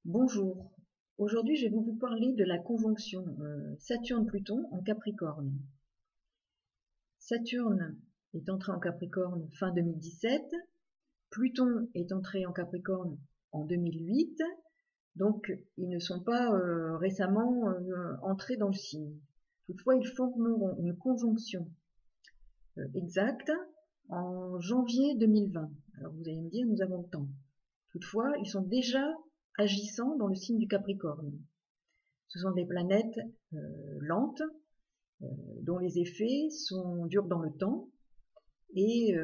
Bonjour, aujourd'hui je vais vous parler de la conjonction Saturne-Pluton en Capricorne. Saturne est entré en Capricorne fin 2017, Pluton est entré en Capricorne en 2008, donc ils ne sont pas récemment entrés dans le signe. Toutefois, ils formeront une conjonction exacte en janvier 2020. Alors vous allez me dire, nous avons le temps. Toutefois, ils sont déjà agissant dans le signe du Capricorne. Ce sont des planètes lentes, dont les effets durent dans le temps et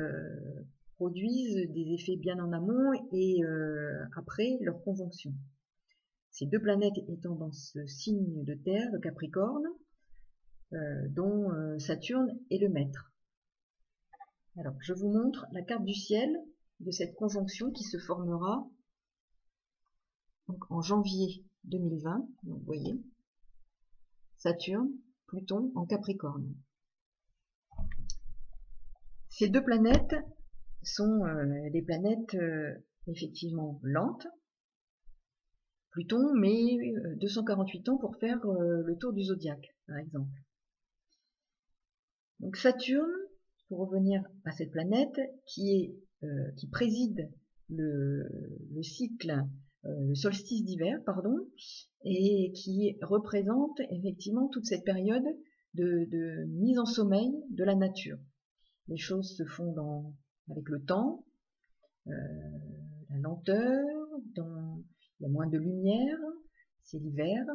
produisent des effets bien en amont et après leur conjonction. Ces deux planètes étant dans ce signe de terre, le Capricorne, dont Saturne est le maître. Alors, je vous montre la carte du ciel de cette conjonction qui se formera donc, en janvier 2020. Donc, vous voyez, Saturne, Pluton en Capricorne. Ces deux planètes sont des planètes effectivement lentes. Pluton met 248 ans pour faire le tour du zodiaque, par exemple. Donc Saturne, pour revenir à cette planète, qui préside le cycle, le solstice d'hiver, pardon, et qui représente effectivement toute cette période de mise en sommeil de la nature. Les choses se font avec le temps, la lenteur, il y a moins de lumière, c'est l'hiver,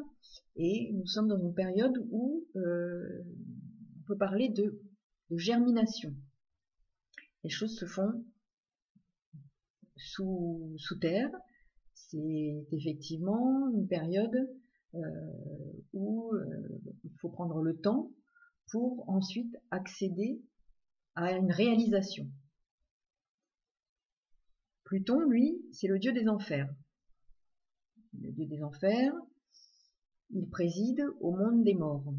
et nous sommes dans une période où on peut parler de germination. Les choses se font sous terre. C'est effectivement une période où il faut prendre le temps pour ensuite accéder à une réalisation. Pluton, lui, c'est le dieu des enfers. Le dieu des enfers, il préside au monde des morts.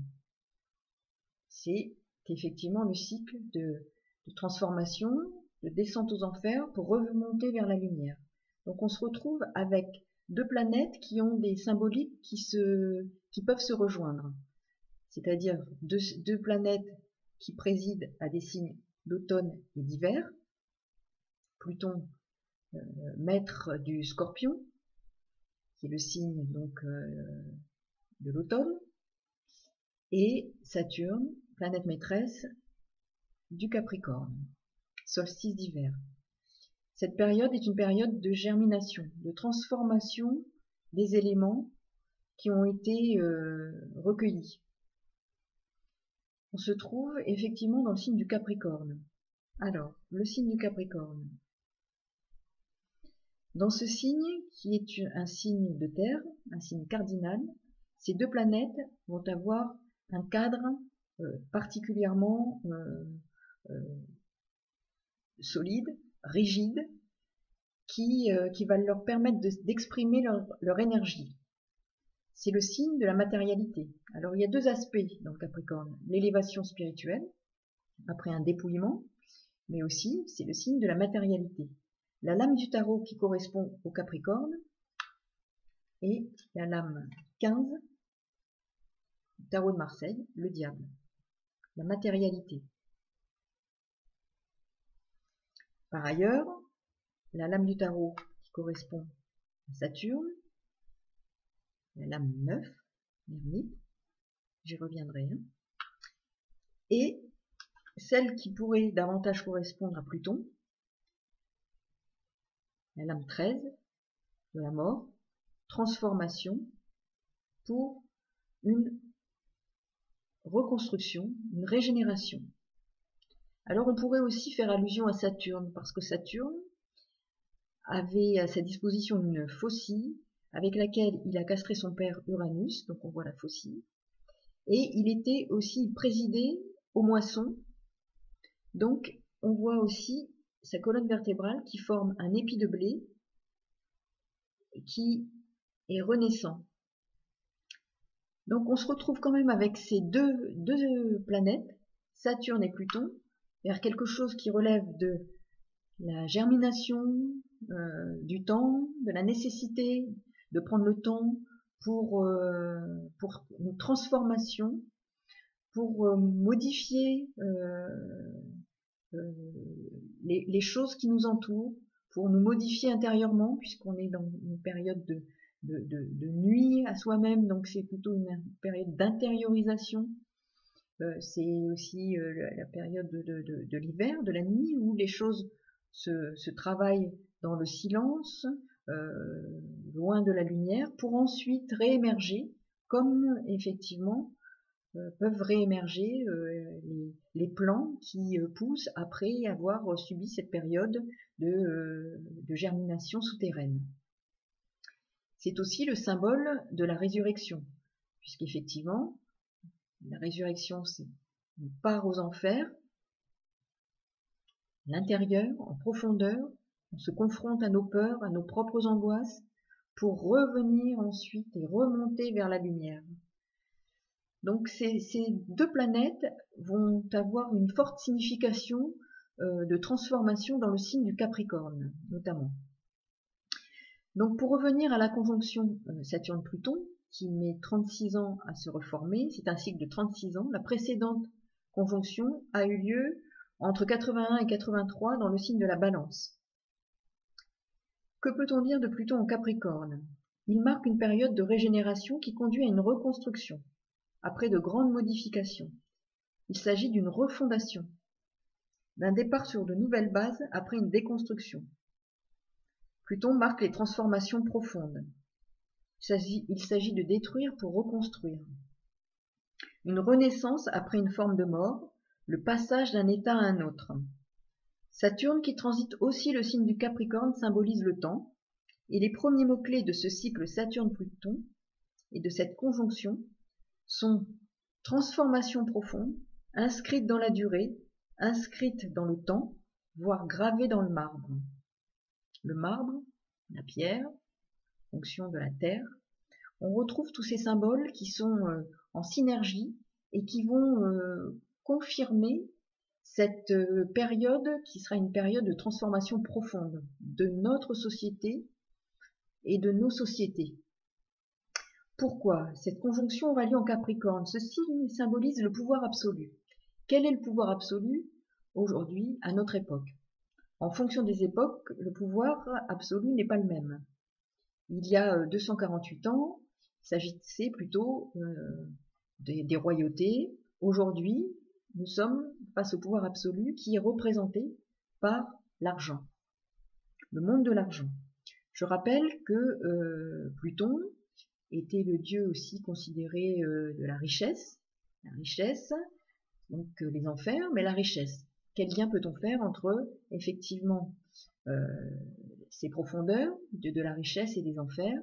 C'est effectivement le cycle de transformation, de descente aux enfers pour remonter vers la lumière. Donc on se retrouve avec deux planètes qui ont des symboliques qui peuvent se rejoindre. C'est-à-dire deux planètes qui président à des signes d'automne et d'hiver. Pluton, maître du Scorpion, qui est le signe donc de l'automne, et Saturne, planète maîtresse du Capricorne, solstice d'hiver. Cette période est une période de germination, de transformation des éléments qui ont été recueillis. On se trouve effectivement dans le signe du Capricorne. Alors, le signe du Capricorne. Dans ce signe, qui est un signe de terre, un signe cardinal, ces deux planètes vont avoir un cadre particulièrement solide, rigide, qui va leur permettre d'exprimer leur énergie. C'est le signe de la matérialité. Alors il y a deux aspects dans le Capricorne. L'élévation spirituelle, après un dépouillement, mais aussi c'est le signe de la matérialité. La lame du tarot qui correspond au Capricorne et la lame 15 du tarot de Marseille, le diable, la matérialité. Par ailleurs, la lame du tarot qui correspond à Saturne, la lame 9, l'ermite, j'y reviendrai, et celle qui pourrait davantage correspondre à Pluton, la lame 13 de la mort, transformation pour une reconstruction, une régénération. Alors on pourrait aussi faire allusion à Saturne, parce que Saturne avait à sa disposition une faucille avec laquelle il a castré son père Uranus, donc on voit la faucille, et il était aussi présidé aux moissons, donc on voit aussi sa colonne vertébrale qui forme un épi de blé qui est renaissant. Donc on se retrouve quand même avec ces deux planètes, Saturne et Pluton, vers quelque chose qui relève de la germination, du temps, de la nécessité de prendre le temps pour une transformation, pour modifier les choses qui nous entourent, pour nous modifier intérieurement, puisqu'on est dans une période de nuit à soi-même, donc c'est plutôt une période d'intériorisation. C'est aussi la période de l'hiver, de la nuit, où les choses se travaillent dans le silence, loin de la lumière, pour ensuite réémerger, comme effectivement peuvent réémerger les plants qui poussent après avoir subi cette période de germination souterraine. C'est aussi le symbole de la résurrection, puisqu'effectivement, la résurrection, c'est on part aux enfers, l'intérieur, en profondeur, on se confronte à nos peurs, à nos propres angoisses, pour revenir ensuite et remonter vers la lumière. Donc ces deux planètes vont avoir une forte signification de transformation dans le signe du Capricorne, notamment. Donc pour revenir à la conjonction Saturne-Pluton, qui met 36 ans à se reformer, c'est un cycle de 36 ans, la précédente conjonction a eu lieu entre 81 et 83 dans le signe de la Balance. Que peut-on dire de Pluton en Capricorne? Il marque une période de régénération qui conduit à une reconstruction, après de grandes modifications. Il s'agit d'une refondation, d'un départ sur de nouvelles bases après une déconstruction. Pluton marque les transformations profondes. Il s'agit de détruire pour reconstruire. Une renaissance après une forme de mort, le passage d'un état à un autre. Saturne, qui transite aussi le signe du Capricorne, symbolise le temps, et les premiers mots-clés de ce cycle Saturne-Pluton et de cette conjonction sont transformation profonde, inscrite dans la durée, inscrite dans le temps, voire gravée dans le marbre. Le marbre, la pierre, fonction de la terre, on retrouve tous ces symboles qui sont en synergie et qui vont confirmer cette période qui sera une période de transformation profonde de notre société et de nos sociétés. Pourquoi? Cette conjonction aura lieu en Capricorne. Ce signe symbolise le pouvoir absolu. Quel est le pouvoir absolu aujourd'hui à notre époque? En fonction des époques, le pouvoir absolu n'est pas le même. Il y a 248 ans, il s'agissait plutôt des royautés. Aujourd'hui, nous sommes face au pouvoir absolu qui est représenté par l'argent, le monde de l'argent. Je rappelle que Pluton était le dieu aussi considéré de la richesse, donc les enfers, mais la richesse. Quel lien peut-on faire entre effectivement ces profondeurs de la richesse et des enfers?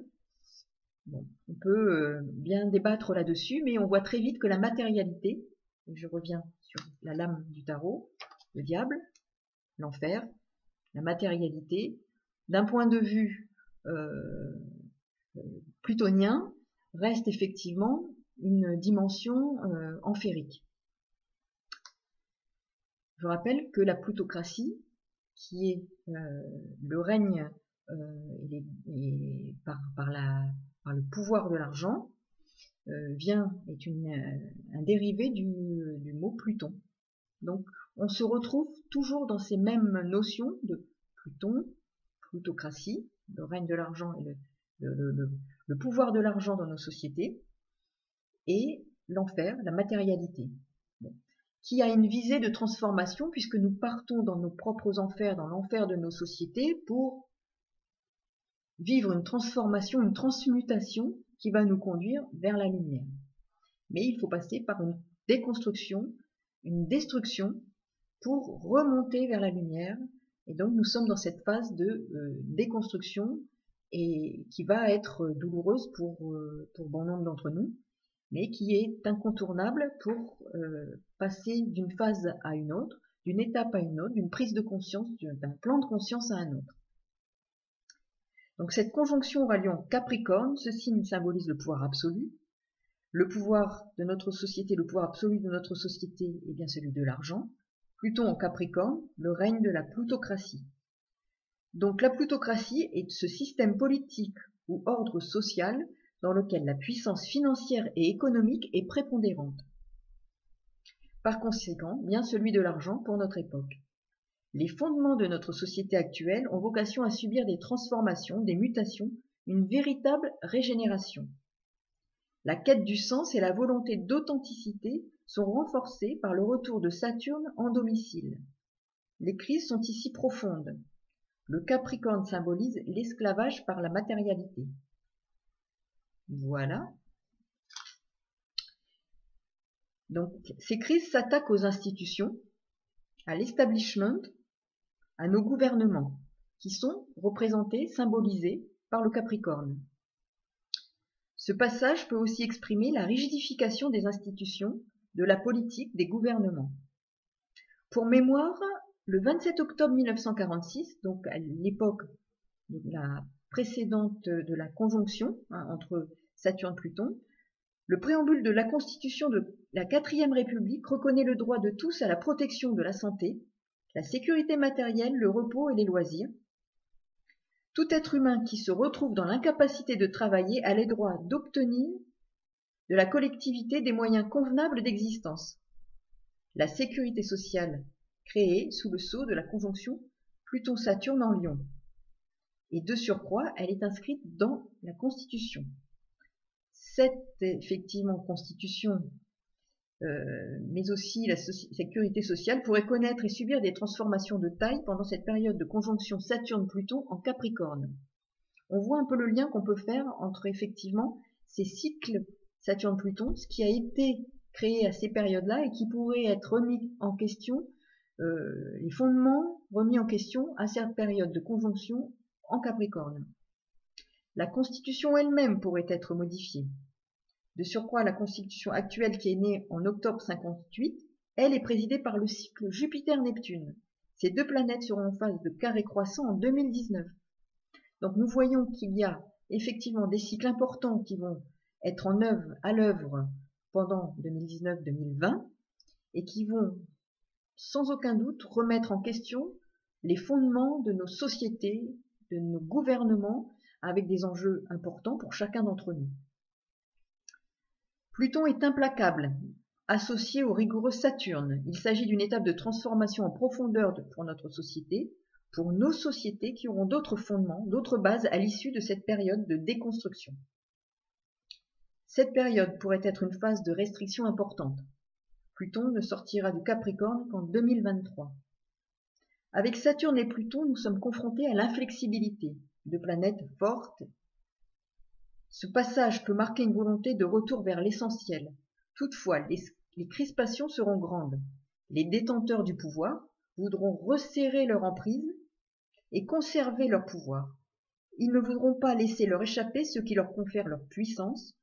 Bon, on peut bien débattre là-dessus, mais on voit très vite que la matérialité, et je reviens sur la lame du tarot, le diable, l'enfer, la matérialité, d'un point de vue plutonien, reste effectivement une dimension amphérique. Je rappelle que la plutocratie, qui est le règne par le pouvoir de l'argent, est un dérivé du mot Pluton. Donc on se retrouve toujours dans ces mêmes notions de Pluton, plutocratie, le règne de l'argent et le pouvoir de l'argent dans nos sociétés, et l'enfer, la matérialité, qui a une visée de transformation, puisque nous partons dans nos propres enfers, dans l'enfer de nos sociétés, pour vivre une transformation, une transmutation qui va nous conduire vers la lumière. Mais il faut passer par une déconstruction, une destruction, pour remonter vers la lumière. Et donc nous sommes dans cette phase de déconstruction, et qui va être douloureuse pour bon nombre d'entre nous, mais qui est incontournable pour passer d'une phase à une autre, d'une étape à une autre, d'une prise de conscience, d'un plan de conscience à un autre. Donc cette conjonction aura lieu en Capricorne, ce signe symbolise le pouvoir absolu. Le pouvoir de notre société, le pouvoir absolu de notre société est bien celui de l'argent. Pluton en Capricorne, le règne de la plutocratie. Donc la plutocratie est ce système politique ou ordre social dans lequel la puissance financière et économique est prépondérante. Par conséquent, bien celui de l'argent pour notre époque. Les fondements de notre société actuelle ont vocation à subir des transformations, des mutations, une véritable régénération. La quête du sens et la volonté d'authenticité sont renforcées par le retour de Saturne en domicile. Les crises sont ici profondes. Le Capricorne symbolise l'esclavage par la matérialité. Voilà. Donc, ces crises s'attaquent aux institutions, à l'establishment, à nos gouvernements, qui sont représentés, symbolisés par le Capricorne. Ce passage peut aussi exprimer la rigidification des institutions, de la politique, des gouvernements. Pour mémoire, le 27 octobre 1946, donc à l'époque de la précédente de la conjonction entre Saturne-Pluton, le préambule de la Constitution de la 4e République reconnaît le droit de tous à la protection de la santé, la sécurité matérielle, le repos et les loisirs. Tout être humain qui se retrouve dans l'incapacité de travailler a les droits d'obtenir de la collectivité des moyens convenables d'existence. La sécurité sociale créée sous le sceau de la conjonction Pluton-Saturne en Lion. Et de surcroît, elle est inscrite dans la Constitution. Cette, effectivement, Constitution, mais aussi la sécurité sociale, pourrait connaître et subir des transformations de taille pendant cette période de conjonction Saturne-Pluton en Capricorne. On voit un peu le lien qu'on peut faire entre, effectivement, ces cycles Saturne-Pluton, ce qui a été créé à ces périodes-là et qui pourrait être remis en question, les fondements remis en question à cette période de conjonction en Capricorne. La Constitution elle-même pourrait être modifiée. De surcroît, la Constitution actuelle qui est née en octobre 58, elle est présidée par le cycle Jupiter-Neptune. Ces deux planètes seront en phase de carré croissant en 2019. Donc nous voyons qu'il y a effectivement des cycles importants qui vont être à l'œuvre pendant 2019-2020 et qui vont sans aucun doute remettre en question les fondements de nos sociétés, de nos gouvernements, avec des enjeux importants pour chacun d'entre nous. Pluton est implacable, associé au rigoureux Saturne. Il s'agit d'une étape de transformation en profondeur pour notre société, pour nos sociétés qui auront d'autres fondements, d'autres bases à l'issue de cette période de déconstruction. Cette période pourrait être une phase de restriction importante. Pluton ne sortira du Capricorne qu'en 2023. Avec Saturne et Pluton, nous sommes confrontés à l'inflexibilité, de planètes fortes. Ce passage peut marquer une volonté de retour vers l'essentiel. Toutefois, les crispations seront grandes. Les détenteurs du pouvoir voudront resserrer leur emprise et conserver leur pouvoir. Ils ne voudront pas laisser leur échapper ce qui leur confère leur puissance.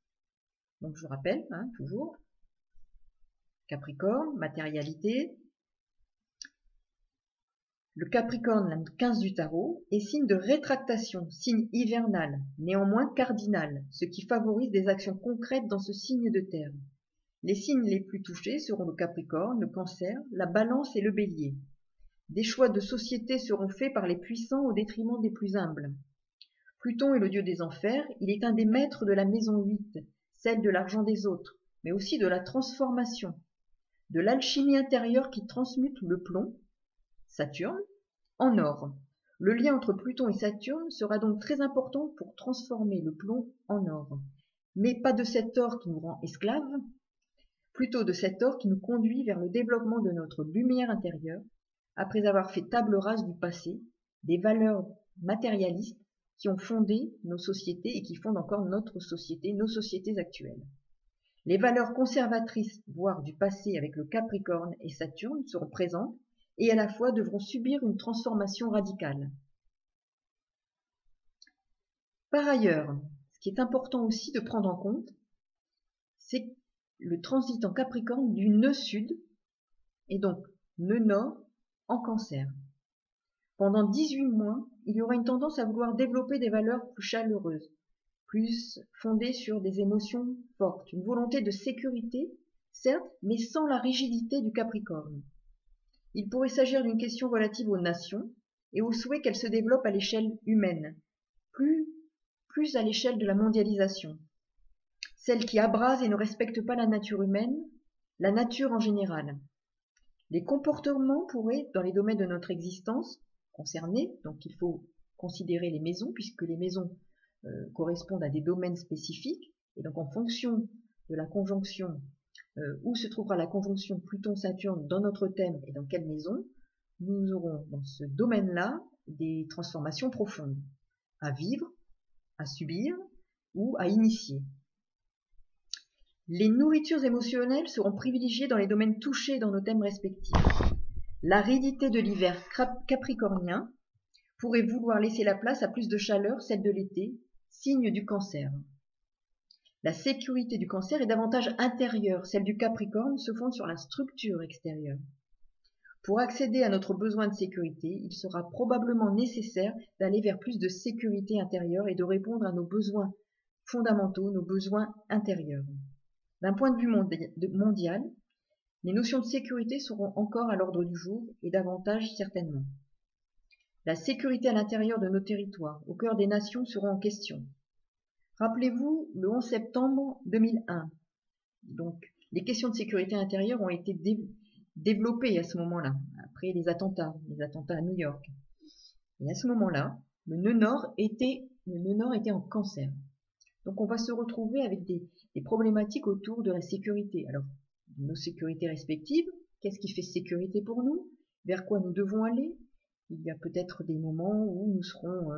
Donc je vous rappelle, toujours, Capricorne, matérialité. Le Capricorne, la 15 du tarot, est signe de rétractation, signe hivernal, néanmoins cardinal, ce qui favorise des actions concrètes dans ce signe de terre. Les signes les plus touchés seront le Capricorne, le Cancer, la Balance et le Bélier. Des choix de société seront faits par les puissants au détriment des plus humbles. Pluton est le dieu des enfers, il est un des maîtres de la maison 8, celle de l'argent des autres, mais aussi de la transformation, de l'alchimie intérieure qui transmute le plomb, Saturne, en or. Le lien entre Pluton et Saturne sera donc très important pour transformer le plomb en or. Mais pas de cet or qui nous rend esclaves, plutôt de cet or qui nous conduit vers le développement de notre lumière intérieure, après avoir fait table rase du passé, des valeurs matérialistes qui ont fondé nos sociétés et qui fondent encore notre société, nos sociétés actuelles. Les valeurs conservatrices, voire du passé avec le Capricorne et Saturne, seront présentes et à la fois devront subir une transformation radicale. Par ailleurs, ce qui est important aussi de prendre en compte, c'est le transit en Capricorne du nœud sud et donc nœud nord en Cancer. Pendant 18 mois, il y aura une tendance à vouloir développer des valeurs plus chaleureuses, plus fondées sur des émotions fortes, une volonté de sécurité, certes, mais sans la rigidité du Capricorne. Il pourrait s'agir d'une question relative aux nations et au souhait qu'elles se développent à l'échelle humaine, plus plus à l'échelle de la mondialisation, celle qui abrase et ne respecte pas la nature humaine, la nature en général. Les comportements pourraient, dans les domaines de notre existence, concernés, donc il faut considérer les maisons, puisque les maisons correspondent à des domaines spécifiques, et donc en fonction de la conjonction, où se trouvera la conjonction Pluton-Saturne dans notre thème et dans quelle maison, nous aurons dans ce domaine-là des transformations profondes, à vivre, à subir ou à initier. Les nourritures émotionnelles seront privilégiées dans les domaines touchés dans nos thèmes respectifs. L'aridité de l'hiver capricornien pourrait vouloir laisser la place à plus de chaleur, celle de l'été, signe du Cancer. La sécurité du Cancer est davantage intérieure, celle du Capricorne se fonde sur la structure extérieure. Pour accéder à notre besoin de sécurité, il sera probablement nécessaire d'aller vers plus de sécurité intérieure et de répondre à nos besoins fondamentaux, nos besoins intérieurs. D'un point de vue mondial, les notions de sécurité seront encore à l'ordre du jour et davantage certainement. La sécurité à l'intérieur de nos territoires, au cœur des nations, seront en question. Rappelez-vous, le 11 septembre 2001, donc les questions de sécurité intérieure ont été développées à ce moment-là, après les attentats à New York. Et à ce moment-là, le nœud nord était en Cancer. Donc on va se retrouver avec des problématiques autour de la sécurité. Alors, nos sécurités respectives, qu'est-ce qui fait sécurité pour nous? Vers quoi nous devons aller? Il y a peut-être des moments où nous serons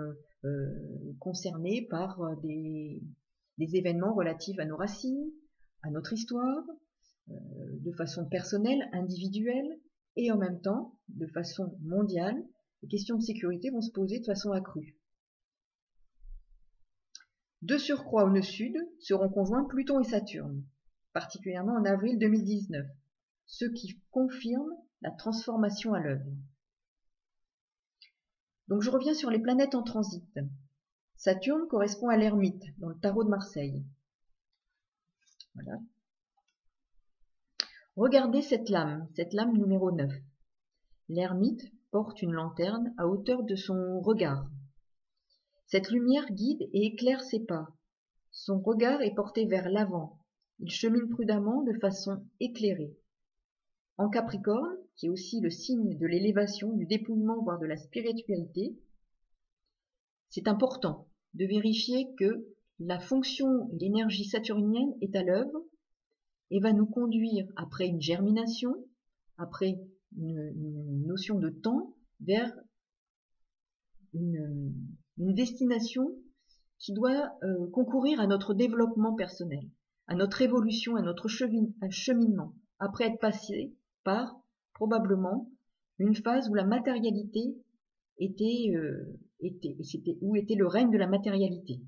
concernés par des événements relatifs à nos racines, à notre histoire, de façon personnelle, individuelle, et en même temps, de façon mondiale, les questions de sécurité vont se poser de façon accrue. De surcroît, au nœud sud, seront conjoints Pluton et Saturne, particulièrement en avril 2019, ce qui confirme la transformation à l'œuvre. Donc je reviens sur les planètes en transit. Saturne correspond à l'ermite dans le tarot de Marseille. Voilà. Regardez cette lame numéro 9. L'ermite porte une lanterne à hauteur de son regard. Cette lumière guide et éclaire ses pas. Son regard est porté vers l'avant. Il chemine prudemment de façon éclairée. En Capricorne, qui est aussi le signe de l'élévation, du dépouillement, voire de la spiritualité, c'est important de vérifier que la fonction et l'énergie saturnienne est à l'œuvre et va nous conduire, après une germination, après une notion de temps, vers une destination qui doit concourir à notre développement personnel, à notre évolution, à notre cheminement, après être passé par probablement une phase où la matérialité où était le règne de la matérialité.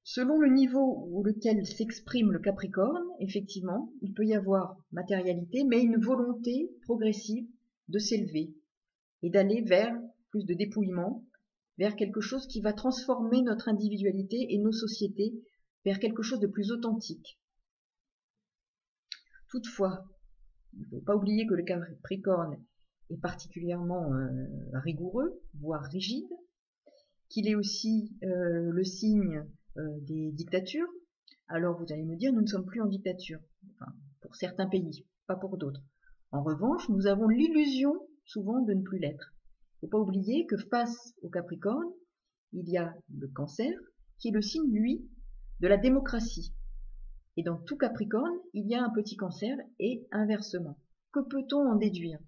Selon le niveau où lequel s'exprime le Capricorne, effectivement, il peut y avoir matérialité, mais une volonté progressive de s'élever et d'aller vers plus de dépouillement, vers quelque chose qui va transformer notre individualité et nos sociétés vers quelque chose de plus authentique. Toutefois, il ne faut pas oublier que le Capricorne est particulièrement rigoureux, voire rigide, qu'il est aussi le signe des dictatures. Alors vous allez me dire, nous ne sommes plus en dictature, enfin, pour certains pays, pas pour d'autres. En revanche, nous avons l'illusion souvent de ne plus l'être. Il ne faut pas oublier que face au Capricorne, il y a le Cancer, qui est le signe, lui, de la démocratie. Et dans tout Capricorne, il y a un petit Cancer et inversement. Que peut-on en déduire?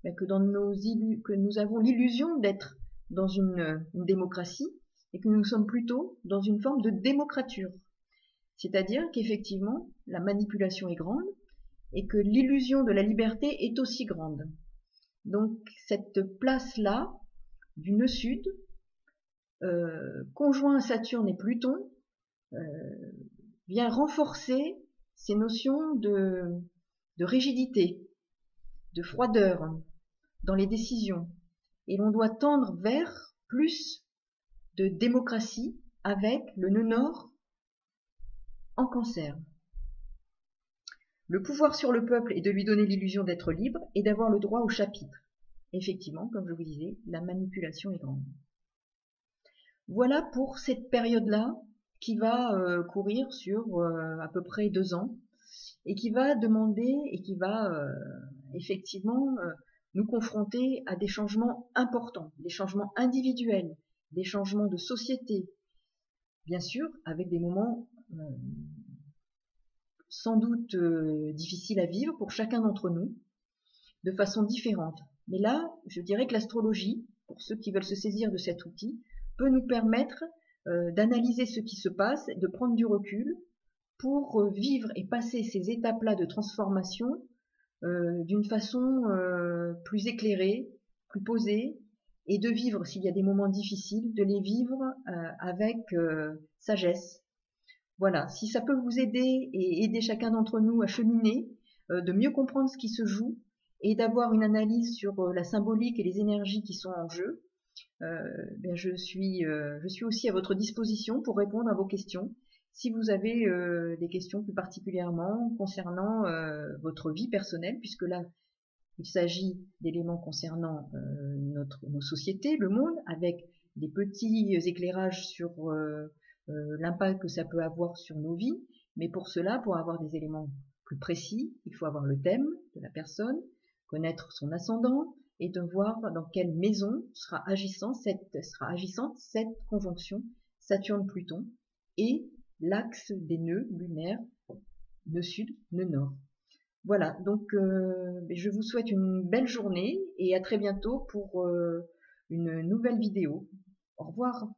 Que nous avons l'illusion d'être dans une démocratie et que nous sommes plutôt dans une forme de démocrature. C'est-à-dire qu'effectivement, la manipulation est grande et que l'illusion de la liberté est aussi grande. Donc cette place-là, du nœud sud, conjoint à Saturne et Pluton, vient renforcer ces notions de rigidité, de froideur dans les décisions. Et l'on doit tendre vers plus de démocratie avec le nœud nord en Cancer. Le pouvoir sur le peuple est de lui donner l'illusion d'être libre et d'avoir le droit au chapitre. Effectivement, comme je vous disais, la manipulation est grande. Voilà pour cette période-là qui va courir sur à peu près 2 ans et qui va demander et qui va effectivement nous confronter à des changements importants, des changements individuels, des changements de société, bien sûr avec des moments sans doute difficiles à vivre pour chacun d'entre nous, de façon différente. Mais là, je dirais que l'astrologie, pour ceux qui veulent se saisir de cet outil, peut nous permettre d'analyser ce qui se passe, de prendre du recul pour vivre et passer ces étapes-là de transformation d'une façon plus éclairée, plus posée, et de vivre, s'il y a des moments difficiles, de les vivre avec sagesse. Voilà, si ça peut vous aider et aider chacun d'entre nous à cheminer, de mieux comprendre ce qui se joue et d'avoir une analyse sur la symbolique et les énergies qui sont en jeu, je suis aussi à votre disposition pour répondre à vos questions. Si vous avez des questions plus particulièrement concernant votre vie personnelle, puisque là, il s'agit d'éléments concernant nos sociétés, le monde, avec des petits éclairages sur l'impact que ça peut avoir sur nos vies. Mais pour cela, pour avoir des éléments plus précis, il faut avoir le thème de la personne, connaître son ascendant et de voir dans quelle maison sera agissante cette conjonction Saturne-Pluton et l'axe des nœuds lunaires, nœud sud, nœud nord. Voilà, donc je vous souhaite une belle journée et à très bientôt pour une nouvelle vidéo. Au revoir.